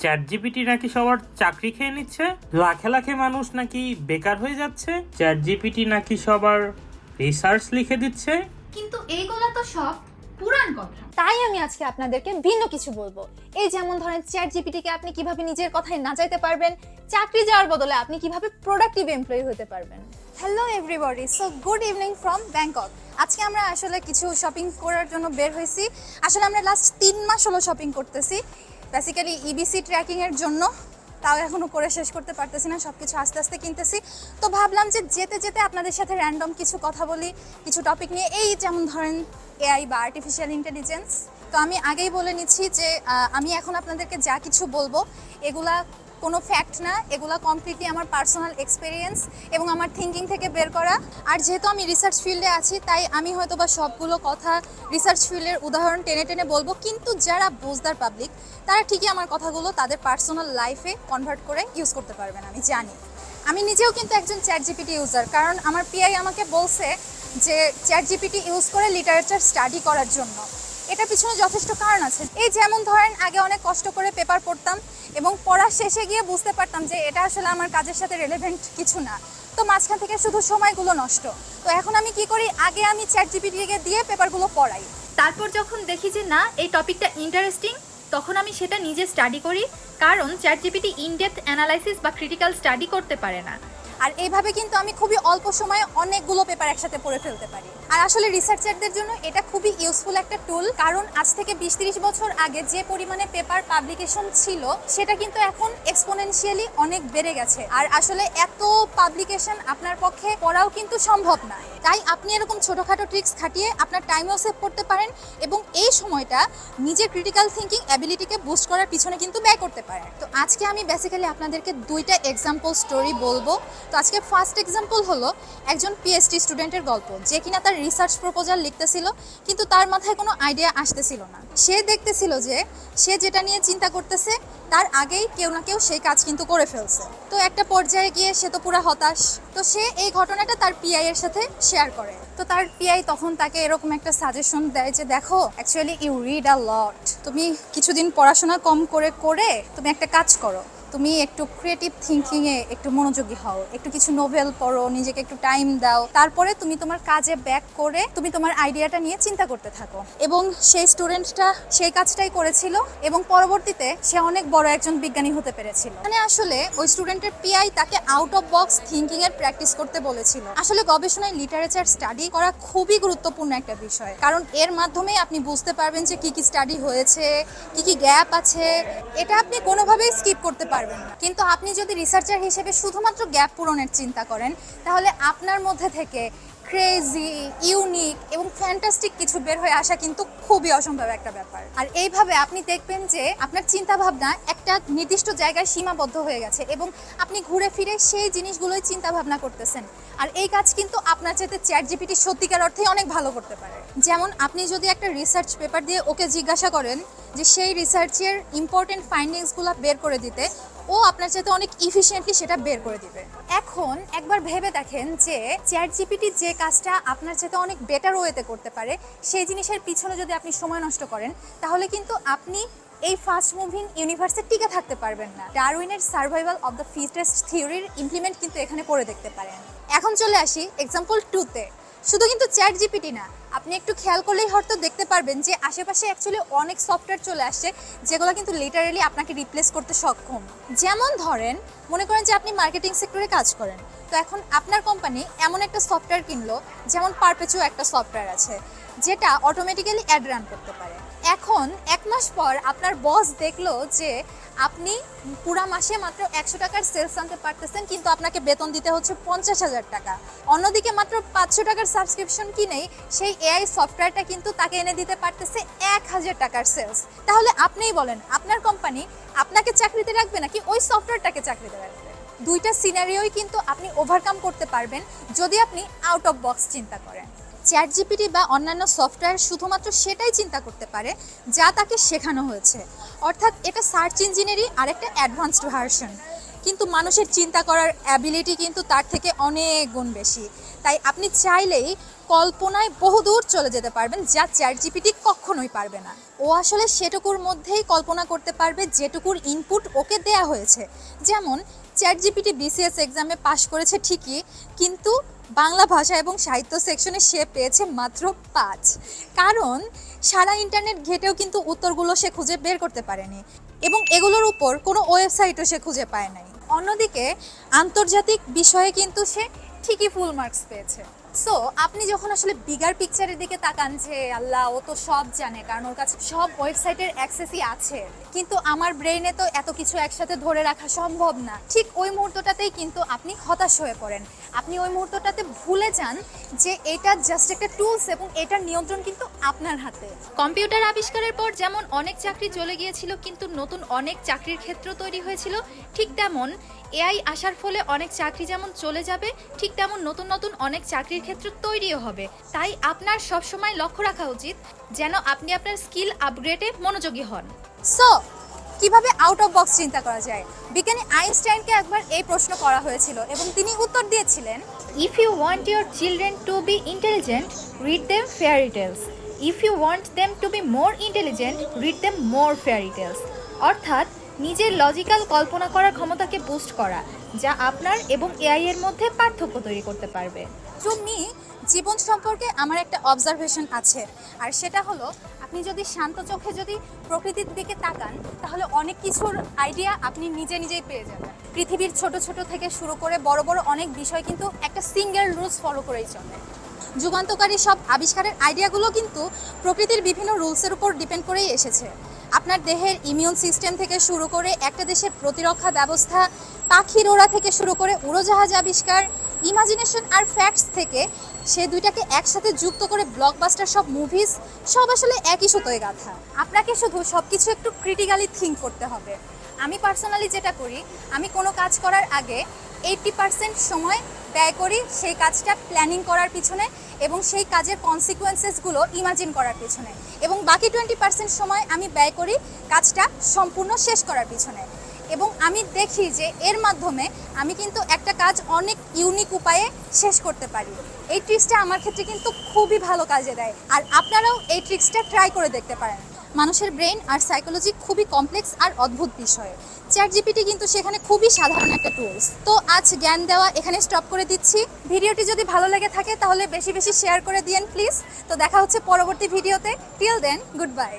Chat GPT নাকি সবার চাকরি খেয়ে নিচ্ছে, লাখে লাখে মানুষ নাকি বেকার হয়ে যাচ্ছে, চ্যাট জিপিটি নাকি সবার রিসার্চ লিখে দিচ্ছে। কিন্তু এইগুলো তো সব পুরান কথা। তাই আমি আজকে আপনাদেরকে ভিন্ন কিছু বলবো। এই যেমন ধরেন চ্যাট জিপিটিকে আপনি কিভাবে নিজের কথায় নাচাইতে পারবেন, চাকরি যাওয়ার বদলে আপনি কিভাবে প্রোডাক্টিভ এমপ্লয়ি হতে পারবেন। Hello everybody, so good evening from Bangkok. আজকে আমরা আসলে কিছু শপিং করার জন্য বের হয়েছি। আসলে আমরা লাস্ট 3 মাস হলো শপিং করতেছি, বেসিক্যালি ইবিসি ট্র্যাকিংয়ের জন্য। তাও এখনও করে শেষ করতে পারতেছি না, সব কিছু আস্তে আস্তে কিনতেছি। তো ভাবলাম যে যেতে যেতে আপনাদের সাথে র্যান্ডম কিছু কথা বলি, কিছু টপিক নিয়ে, এই যেমন ধরেন এআই বা আর্টিফিশিয়াল ইন্টেলিজেন্স। তো আমি আগেই বলে নিচ্ছি যে আমি এখন আপনাদেরকে যা কিছু বলবো এগুলা কোনো ফ্যাক্ট না, এগুলো কমপ্লিটলি আমার পার্সোনাল এক্সপিরিয়েন্স এবং আমার থিঙ্কিং থেকে বের করা। আর যেহেতু আমি রিসার্চ ফিল্ডে আছি, তাই আমি হয়তো বা সবগুলো কথা রিসার্চ ফিল্ডের উদাহরণ টেনে টেনে বলবো, কিন্তু যারা বুঝদার পাবলিক তারা ঠিকই আমার কথাগুলো তাদের পার্সোনাল লাইফে কনভার্ট করে ইউজ করতে পারবেন। আমি জানি, আমি নিজেও কিন্তু একজন চ্যাট জিপিটি ইউজার, কারণ আমার পিআই আমাকে বলছে যে চ্যাট জিপিটি ইউজ করে লিটারেচার স্টাডি করার জন্য। এটার পিছনে যথেষ্ট কারণ আছে। এই যেমন ধরেন আগে অনেক কষ্ট করে পেপার পড়তাম এবং পড়ার শেষে গিয়ে বুঝতে পারতাম যে এটা আসলে আমার কাজের সাথে রিলেভেন্ট কিছু না, তো মাঝখান থেকে শুধু সময়গুলো নষ্ট। তো এখন আমি কি করি, আগে আমি চ্যাট জিপিটিকে দিয়ে পেপারগুলো পড়াই, তারপর যখন দেখি যে না এই টপিকটা ইন্টারেস্টিং, তখন আমি সেটা নিজে স্টাডি করি, কারণ চ্যাট জিপিটি ইনডেপথ অ্যানালাইসিস বা ক্রিটিক্যাল স্টাডি করতে পারে না। আর এইভাবে কিন্তু আমি খুবই অল্প সময়ে অনেকগুলো পেপার একসাথে পড়ে ফেলতে পারি। আর আসলে রিসার্চারদের জন্য এটা খুবই ইউজফুল একটা টুল, কারণ আজ থেকে 20-30 বছর আগে যে পরিমাণে পেপার পাবলিকেশন ছিল সেটা কিন্তু এখন এক্সপোনেনশিয়ালি অনেক বেড়ে গেছে। আর আসলে এত পাবলিকেশন আপনার পক্ষে পড়াও কিন্তু সম্ভব না, তাই আপনি এরকম ছোটোখাটো ট্রিক্স খাটিয়ে আপনার টাইমও সেভ করতে পারেন এবং এই সময়টা নিজের ক্রিটিক্যাল থিঙ্কিং অ্যাবিলিটিকে বুস্ট করার পিছনে কিন্তু ব্যয় করতে পারেন। তো আজকে আমি বেসিক্যালি আপনাদেরকে 2টা এক্সাম্পল স্টোরি বলবো। তো আজকে ফার্স্ট এক্সাম্পল হলো একজন পিএইচডি স্টুডেন্টের গল্প, যে কিনা তার রিসার্চ প্রপোজাল লিখতেছিল, কিন্তু তার মাথায় কোনো আইডিয়া আসতেছিল না। সে দেখতেছিল যে সে যেটা নিয়ে চিন্তা করতেছে তার আগেই কেউ না কেউ সেই কাজ কিন্তু করে ফেলছে। তো একটা পর্যায়ে গিয়ে সে তো পুরো হতাশ। তো সে এই ঘটনাটা তার পিআই এর সাথে শেয়ার করে। তো তার পিআই তখন তাকে এরকম একটা সাজেশন দেয় যে দেখো, অ্যাকচুয়ালি ইউ রিড আ লট, তুমি কিছুদিন পড়াশোনা কম করে করে তুমি একটা কাজ করো, তুমি একটু ক্রিয়েটিভ থিঙ্কিংয়ে একটু মনোযোগী হও, একটু কিছু নোভেল পড়ো, নিজেকে একটু টাইম দাও, তারপরে তুমি তোমার কাজে ব্যাক করে তুমি তোমার আইডিয়াটা নিয়ে চিন্তা করতে থাকো। এবং সেই স্টুডেন্টটা সেই কাজটাই করেছিল এবং পরবর্তীতে সে অনেক বড় একজন বিজ্ঞানী হতে পেরেছিল। মানে আসলে ওই স্টুডেন্টের পিআই তাকে আউট অফ বক্স থিঙ্কিং এর প্র্যাকটিস করতে বলেছিল। আসলে গবেষণায় লিটারেচার স্টাডি করা খুবই গুরুত্বপূর্ণ একটা বিষয়, কারণ এর মাধ্যমে আপনি বুঝতে পারবেন যে কি কি স্টাডি হয়েছে, কি কি গ্যাপ আছে। এটা আপনি কোনোভাবেই স্কিপ করতে পারবেন না। কিন্তু আপনি যদি রিসার্চার হিসেবে শুধুমাত্র গ্যাপ পূরণের চিন্তা করেন, তাহলে আপনার মধ্যে থেকে ক্রেজি, ইউনিক এবং ফ্যান্টাস্টিক কিছু বের হয়ে আসা কিন্তু খুবই অসম্ভব একটা ব্যাপার। আর এইভাবে আপনি দেখবেন যে আপনার চিন্তা ভাবনা একটা নির্দিষ্ট জায়গায় সীমাবদ্ধ হয়ে গেছে এবং আপনি ঘুরে ফিরে সেই জিনিসগুলোই চিন্তা ভাবনা করতেছেন। আর এই কাজ কিন্তু আপনার চাইতে চ্যাট জিপিটি সত্যিকার অর্থেই অনেক ভালো করতে পারে। যেমন আপনি যদি একটা রিসার্চ পেপার দিয়ে ওকে জিজ্ঞাসা করেন যে সেই রিসার্চের ইম্পর্টেন্ট ফাইন্ডিংসগুলো বের করে দিতে, ও আপনার চাইতে অনেক ইফিশিয়েন্টলি সেটা বের করে দিবে। এখন একবার ভেবে দেখেন যে চ্যাট জিপিটি যে কাজটা আপনার চাইতে অনেক বেটার ওয়েতে করতে পারে, সেই জিনিসের পিছনে যদি আপনি সময় নষ্ট করেন, তাহলে কিন্তু আপনি এই ফাস্ট মুভিং ইউনিভার্সে টিকে থাকতে পারবেন না। ডারউইনের সার্ভাইভাল অফ দ্য ফিটেস্ট থিওরির ইমপ্লিমেন্ট কিন্তু এখানে করে দেখতে পারেন। এখন চলে আসি এক্সাম্পল 2-তে। শুধু কিন্তু চ্যাট জিপিটি না, আপনি একটু খেয়াল করলেই হয়তো দেখতে পারবেন যে আশেপাশে অ্যাকচুয়ালি অনেক সফটওয়্যার চলে আসছে যেগুলো কিন্তু লিটারালি আপনাকে রিপ্লেস করতে সক্ষম। যেমন ধরেন, মনে করেন যে আপনি মার্কেটিং সেক্টরে কাজ করেন, তো এখন আপনার কোম্পানি এমন একটা সফটওয়্যার কিনলো, যেমন পারপেচুয়া একটা সফটওয়্যার আছে যেটা অটোমেটিক্যালি অ্যাড রান করতে পারে। এখন 1 মাস পর আপনার বস দেখলো যে আপনি পুরা মাসে মাত্র 100 টাকার সেলস আনতে পারতেছেন, কিন্তু আপনাকে বেতন দিতে হচ্ছে 50,000 টাকা। অন্যদিকে মাত্র 500 টাকার সাবস্ক্রিপশন কিনেই সেই এআই সফটওয়্যারটা কিন্তু তাকে এনে দিতে পারতেছে 1000 টাকার সেলস। তাহলে আপনিই বলেন, আপনার কোম্পানি আপনাকে চাকরিতে রাখবে নাকি ওই সফটওয়্যারটাকে চাকরিতে রাখবে? 2টা সিনারিওই কিন্তু আপনি ওভারকাম করতে পারবেন যদি আপনি আউট অফ বক্স চিন্তা করেন। চ্যাট জিপিটি বা অন্যান্য সফটওয়্যার শুধুমাত্র সেটাই চিন্তা করতে পারে যা তাকে শেখানো হয়েছে, অর্থাৎ এটা সার্চ ইঞ্জিনেরই আরেকটা অ্যাডভান্সড ভার্সন। কিন্তু মানুষের চিন্তা করার অ্যাবিলিটি কিন্তু তার থেকে অনেক গুণ বেশি। তাই আপনি চাইলেই কল্পনায় বহুদূর চলে যেতে পারবেন, যা ChatGPT কখনোই পারবে না। ও আসলে সেটুকুর মধ্যেই কল্পনা করতে পারবে যেটুকুর ইনপুট ওকে দেয়া হয়েছে। যেমন ChatGPT BCS এক্সামে পাশ করেছে ঠিকই, কিন্তু বাংলা ভাষা এবং সাহিত্য সেকশনে সে পেয়েছে মাত্র 5, কারণ সারা ইন্টারনেট ঘেটেও কিন্তু উত্তরগুলো সে খুঁজে বের করতে পারেনি এবং এগুলোর উপর কোনো ওয়েবসাইটও সে খুঁজে পায় নাই। অন্যদিকে আন্তর্জাতিক বিষয়ে কিন্তু সে ঠিকই ফুল মার্কস পেয়েছে। সো আপনি যখন আসলে বিগার পিকচারের দিকে তাকান যে আল্লাহ ও তো সব জানে, কারণ ওর কাছে সব ওয়েবসাইটের অ্যাক্সেসই আছে, কিন্তু আমার ব্রেইনে তো এত কিছু একসাথে ধরে রাখা সম্ভব না, ঠিক ওই মুহূর্তটাতেই কিন্তু আপনি হতাশ হয়ে পড়েন। আপনি ওই মুহূর্তটাতে ভুলে যান যে এটা জাস্ট একটা টুলস এবং এটার নিয়ন্ত্রণ কিন্তু আপনার হাতে। কম্পিউটার আবিষ্কারের পর যেমন অনেক চাকরি চলে গিয়েছিল কিন্তু নতুন অনেক চাকরির ক্ষেত্র তৈরি হয়েছিল, ঠিক তেমন এআই আসার ফলে অনেক চাকরি যেমন চলে যাবে, ঠিক তেমন নতুন নতুন অনেক চাকরির ক্ষেত্র তৈরিও হবে। তাই আপনার সবসময় লক্ষ্য রাখা উচিত যেন আপনি আপনার স্কিল আপগ্রেডে মনোযোগী হন। সো কিভাবে আউট অফ বক্স চিন্তা করা যায়? বিজ্ঞানী আইনস্টাইনকে একবার এই প্রশ্ন করা হয়েছিল এবং তিনি উত্তর দিয়েছিলেন, If you want your children to be intelligent, read them fairy tales. If you want them to be more intelligent, read them more fairy tales. অর্থাৎ নিজের লজিক্যাল কল্পনা করার ক্ষমতাকে বুস্ট করা, যা আপনার এবং এআই এর মধ্যে পার্থক্য তৈরি করতে পারবে। টু মি জীবন সম্পর্কে আমার একটা অবজারভেশন আছে, আর সেটা হলো আপনি যদি শান্ত চোখে যদি প্রকৃতির দিকে তাকান তাহলে অনেক কিছুর আইডিয়া আপনি নিজে নিজেই পেয়ে যাবেন। পৃথিবীর ছোট ছোট থেকে শুরু করে বড় বড় অনেক বিষয় কিন্তু একটা সিঙ্গেল রুলস ফলো করেই চলে। যুগান্তকারী সব আবিষ্কারের আইডিয়াগুলো কিন্তু প্রকৃতির বিভিন্ন রুলসের উপর ডিপেন্ড করেই এসেছে। আপনার দেহের ইমিউন সিস্টেম থেকে শুরু করে একটা দেশের প্রতিরক্ষা ব্যবস্থা, পাখির ওড়া থেকে শুরু করে উড়োজাহাজ আবিষ্কার, ইমাজিনেশন আর ফ্যাক্টস থেকে সে দুইটাকে একসাথে যুক্ত করে ব্লকবাস্টার সব মুভিজ, সব আসলে একই সুতোয় গাঁথা। আপনাকে শুধু সব কিছু একটু ক্রিটিক্যালি থিঙ্ক করতে হবে। আমি পার্সোনালি যেটা করি, আমি কোনো কাজ করার আগে 80% সময় ব্যয় করি সেই কাজটা প্ল্যানিং করার পিছনে এবং সেই কাজের কনসিকুয়েন্সেসগুলো ইমাজিন করার পিছনে, এবং বাকি 20% সময় আমি ব্যয় করি কাজটা সম্পূর্ণ শেষ করার পিছনে। এবং আমি দেখি যে এর মাধ্যমে আমি কিন্তু একটা কাজ অনেক ইউনিক উপায়ে শেষ করতে পারি। এই ট্রিক্সটা আমার ক্ষেত্রে কিন্তু খুবই ভালো কাজে দেয়, আর আপনারাও এই ট্রিক্সটা ট্রাই করে দেখতে পারেন। মানুষের ব্রেন আর সাইকোলজি খুবই কমপ্লেক্স আর অদ্ভুত বিষয়। ChatGPT কিন্তু সেখানে খুবই সাধারণ একটা টুলস। তো আজ জ্ঞান দেওয়া এখানে স্টপ করে দিচ্ছি। ভিডিওটি যদি ভালো লেগে থাকে তাহলে বেশি বেশি শেয়ার করে দিয়েন প্লিজ। তো দেখা হচ্ছে পরবর্তী ভিডিওতে। Till then, good by.